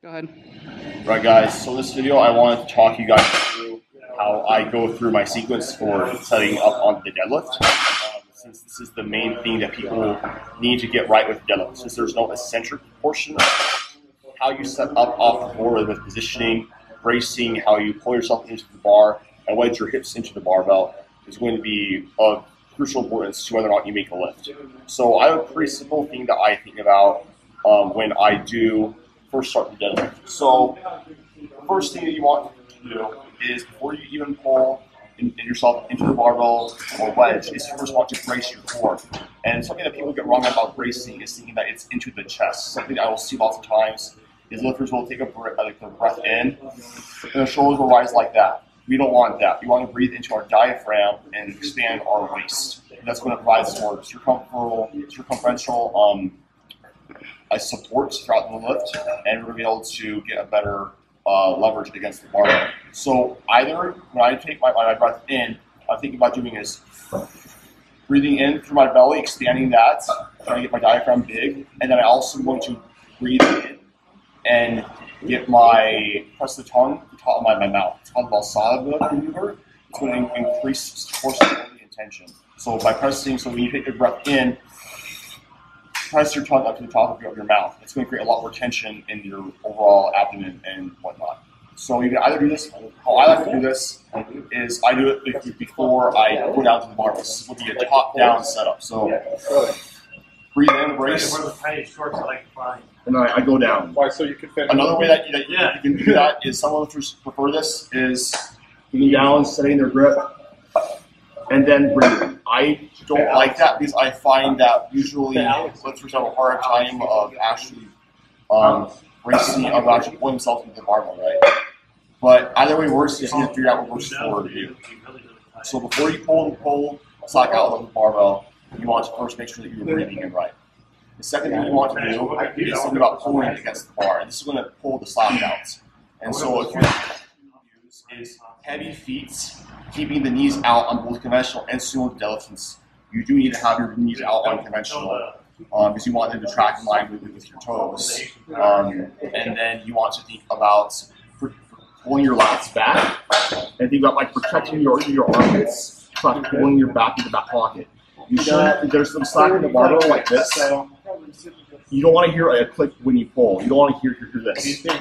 Go ahead. Right, guys, so in this video I want to talk you guys through how I go through my sequence for setting up on the deadlift. Since this is the main thing that people need to get right with deadlift, since there's no eccentric portion of how you set up off the board with positioning, bracing, how you pull yourself into the bar, and wedge your hips into the barbell is going to be of crucial importance to whether or not you make a lift. So I have a pretty simple thing that I think about when I do first start the deadlift. So the first thing that you want to do is before you even pull yourself into the barbell or wedge is you first want to brace your core. And something that people get wrong about bracing is thinking that it's into the chest. Something that I will see lots of times is lifters will take a breath in and their shoulders will rise like that. We don't want that. We want to breathe into our diaphragm and expand our waist. And that's going to provide some more circumferential support throughout the lift, and we're going to be able to get a better leverage against the barbell. So either when I take my breath in, I'm thinking about doing is breathing in through my belly, expanding that, trying to get my diaphragm big, and then I also am going to breathe in and press the tongue to the top of my mouth. It's called the Valsalva maneuver. It's going to increase force and tension. So by pressing, so when you take your breath in, press your tongue up to the top of your mouth. It's going to create a lot more tension in your overall abdomen and whatnot. So you can either do this, how I like to do this is I do it before I go down to the barbell. This will be a top-down setup. So breathe in, brace, and then I go down. Why? So you can fit. Another way that you can do that is some lifters prefer this is getting down, setting their grip, and then breathing. I don't like that because I find that usually lifters have a hard time of actually actually pulling themselves into the barbell, right? But either way works, you just need to figure out what works for you. So before you pull slack out of the barbell, you want to first make sure that you're breathing in right. The second thing you want to do is think about pulling against the bar, and this is going to pull the slack out. And so what you use is heavy feet, keeping the knees out on both conventional and sumo deadlift, since you do need to have your knees out on conventional because you want them to track in line with your toes. And then you want to think about pulling your lats back, and think about like protecting your armpits, by pulling your back into the back pocket. There's some slack in the barbell like this. You don't want to hear a click when you pull. You don't want to hear this. You'll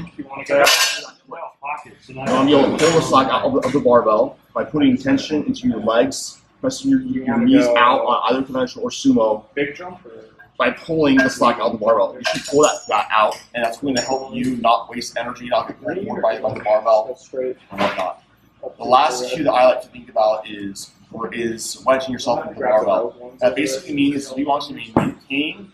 pull the slack out of the barbell by putting tension into your legs, pressing your knees out on either conventional or sumo. By pulling the slack out of the barbell, you should pull that out, and that's going to help you not waste energy, not get pulled more by the barbell and whatnot. The last cue that I like to think about is wedging yourself into the barbell. That basically means we want to maintain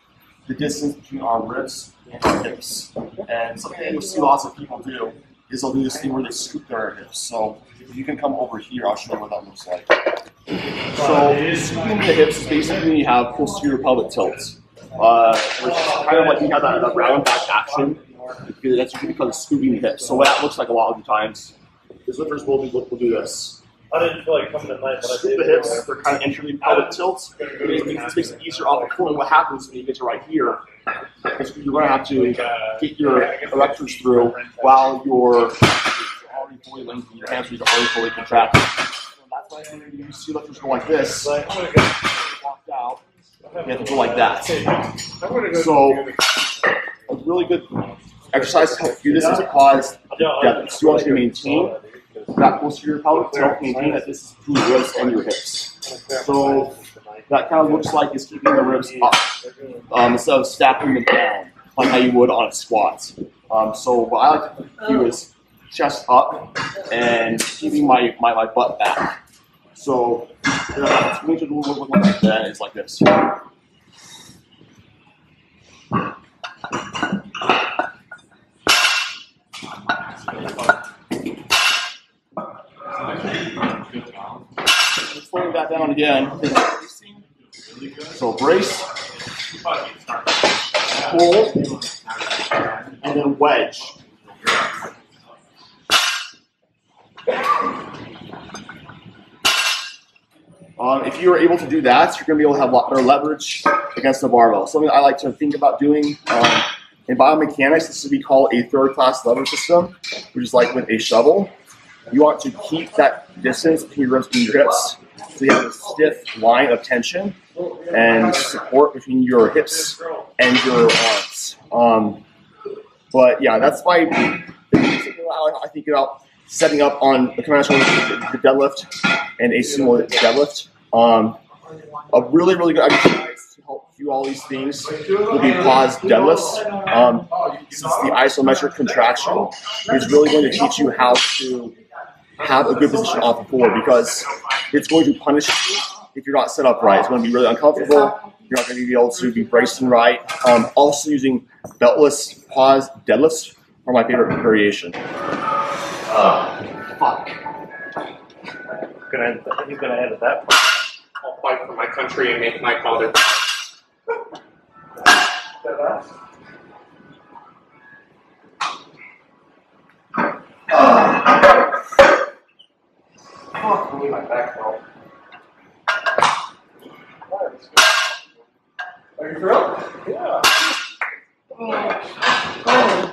the distance between our ribs and our hips. And something you'll see lots of people do is they'll do this thing where they scoop their hips. So if you can come over here, I'll show you what that looks like. So scooping the hips is basically when you have posterior pelvic tilt, which is kind of like you have that round back action. That's usually because of scooping the hips. So what that looks like a lot of the times is lifters will do this. I didn't feel like coming tonight, but I did. The hips, they're kind of entering pelvic tilts. It makes it easier off the floor. What happens when you get to right here is you're going to have to get your erectors through while you're already fully lengthened, your hamstrings are already fully contracted. So that's why when you see lifters go like this, walked out, you have to go like that. So a really good exercise to help do this is cause depth. So you want to maintain that posterior pelvic tilt, maintain that this is between your ribs and your hips. So that kind of looks like is keeping the ribs up instead of stacking them down like how you would on a squat. So what I like to do is chest up and keeping my butt back. So what look like that is like this. Slowing that down again. So brace, pull, and then wedge. If you are able to do that, you're going to be able to have a lot better leverage against the barbell. Something I like to think about doing In biomechanics, this would be called a third-class lever system, which is like with a shovel. You want to keep that distance between your ribs and your hips, so you have a stiff line of tension and support between your hips and your arms. But yeah, that's my how I think about setting up on the conventional the deadlift and a sumo deadlift. A really, really good exercise to help do all these things will be pause deadlifts. Since the isometric contraction is really going to teach you how to have a good position off the floor, because it's going to punish you if you're not set up right. It's going to be really uncomfortable. You're not going to be able to be bracing right. Also using beltless pause deadlifts are my favorite variation. Fuck. He's gonna edit that part. I'll fight for my country and make my father. Oh, I need my back though. Are you thrilled? Yeah. Oh.